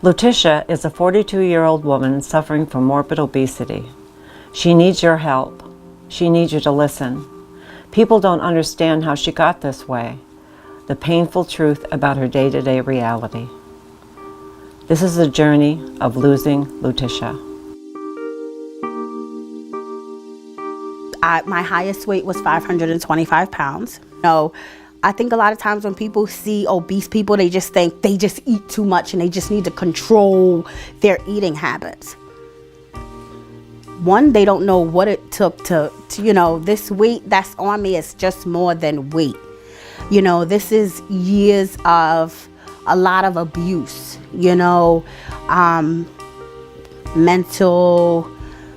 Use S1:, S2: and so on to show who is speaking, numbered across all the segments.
S1: Luticia is a 42-year-old woman suffering from morbid obesity. She needs your help. She needs you to listen. People don't understand how she got this way, the painful truth about her day-to-day reality. This is the journey of losing Luticia.
S2: My highest weight was 525 pounds. I think a lot of times when people see obese people, they just think they just eat too much and they just need to control their eating habits. One, they don't know what it took to this weight that's on me is just more than weight. This is years of a lot of abuse, mental,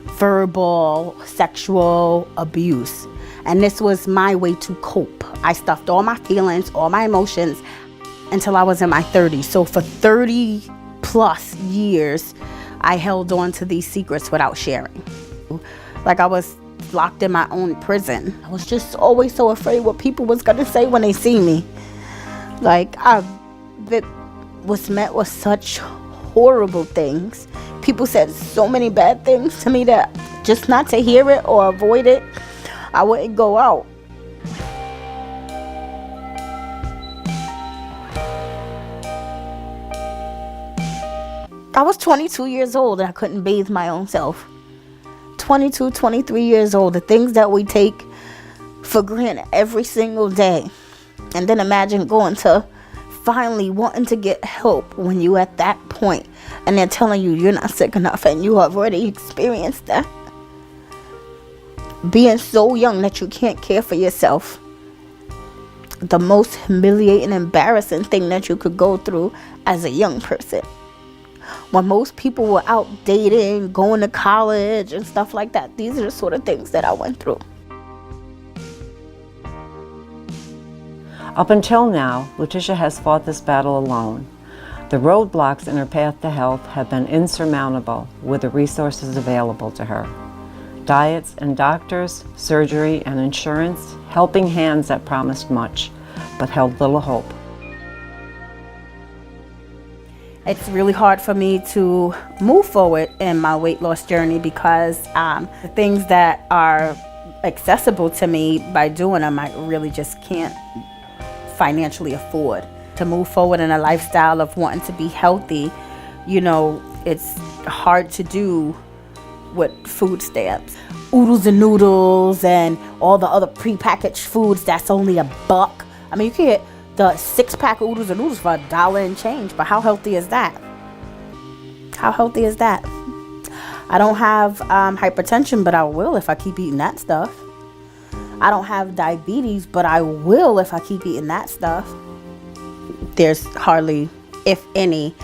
S2: verbal, sexual abuse. And this was my way to cope. I stuffed all my feelings, all my emotions until I was in my 30s. So for 30 plus years, I held on to these secrets without sharing. Like I was locked in my own prison. I was just always so afraid what people was gonna say when they see me. It was met with such horrible things. People said so many bad things to me that just not to hear it or avoid it, I wouldn't go out. I was 22 years old and I couldn't bathe my own self. 22, 23 years old, the things that we take for granted every single day. And then imagine going to finally wanting to get help when you at that point and they're telling you you're not sick enough and you have already experienced that. Being so young that you can't care for yourself. The most humiliating, embarrassing thing that you could go through as a young person. When most people were out dating, going to college and stuff like that, these are the sort of things that I went through.
S1: Up until now, Luticia has fought this battle alone. The roadblocks in her path to health have been insurmountable with the resources available to her. Diets and doctors, surgery and insurance, helping hands that promised much, but held little hope.
S2: It's really hard for me to move forward in my weight loss journey because the things that are accessible to me by doing them, I really just can't financially afford. To move forward in a lifestyle of wanting to be healthy, it's hard to do with food stamps. Oodles and noodles and all the other prepackaged foods that's only $1. I mean, you can get the 6-pack of oodles and noodles for $1 and change, but how healthy is that? How healthy is that? I don't have hypertension, but I will if I keep eating that stuff. I don't have diabetes, but I will if I keep eating that stuff. There's hardly, if any,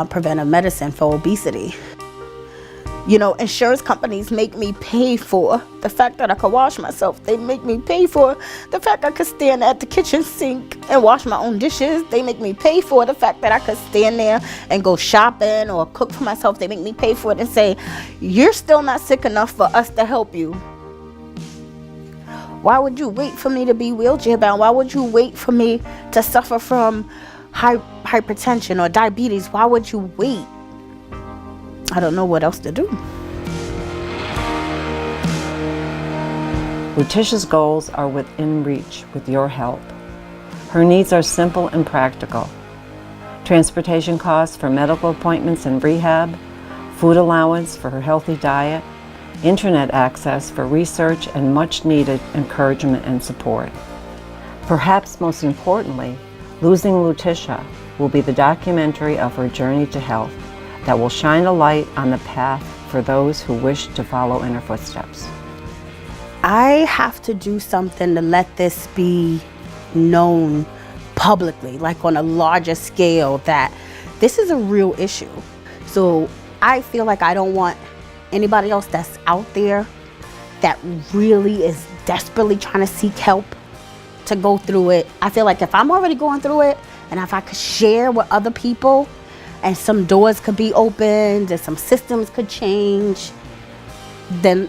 S2: preventive medicine for obesity. Insurance companies make me pay for the fact that I could wash myself. They make me pay for the fact I could stand at the kitchen sink and wash my own dishes. They make me pay for the fact that I could stand there and go shopping or cook for myself. They make me pay for it and say, you're still not sick enough for us to help you. Why would you wait for me to be wheelchair bound? Why would you wait for me to suffer from hypertension or diabetes? Why would you wait? I don't know what else to do.
S1: Luticia's goals are within reach with your help. Her needs are simple and practical. Transportation costs for medical appointments and rehab, food allowance for her healthy diet, internet access for research, and much needed encouragement and support. Perhaps most importantly, Losing Luticia will be the documentary of her journey to health that will shine a light on the path for those who wish to follow in her footsteps.
S2: I have to do something to let this be known publicly, like on a larger scale, that this is a real issue. So I feel like I don't want anybody else that's out there that really is desperately trying to seek help to go through it. I feel like if I'm already going through it, and if I could share with other people, and some doors could be opened and some systems could change, then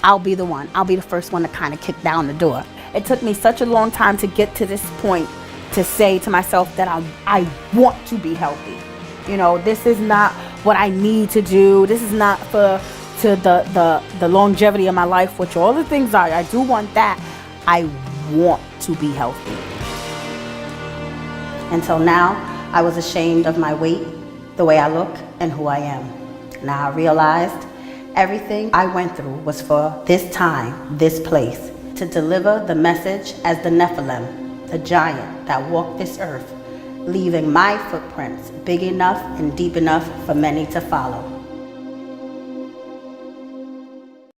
S2: I'll be the one. I'll be the first one to kind of kick down the door. It took me such a long time to get to this point to say to myself that I want to be healthy. You know, this is not what I need to do. This is not for the longevity of my life, which all the things are. I do want that. I want to be healthy. Until now, I was ashamed of my weight, the way I look, and who I am. Now I realized everything I went through was for this time, this place, to deliver the message as the Nephilim, the giant that walked this earth, leaving my footprints big enough and deep enough for many to follow.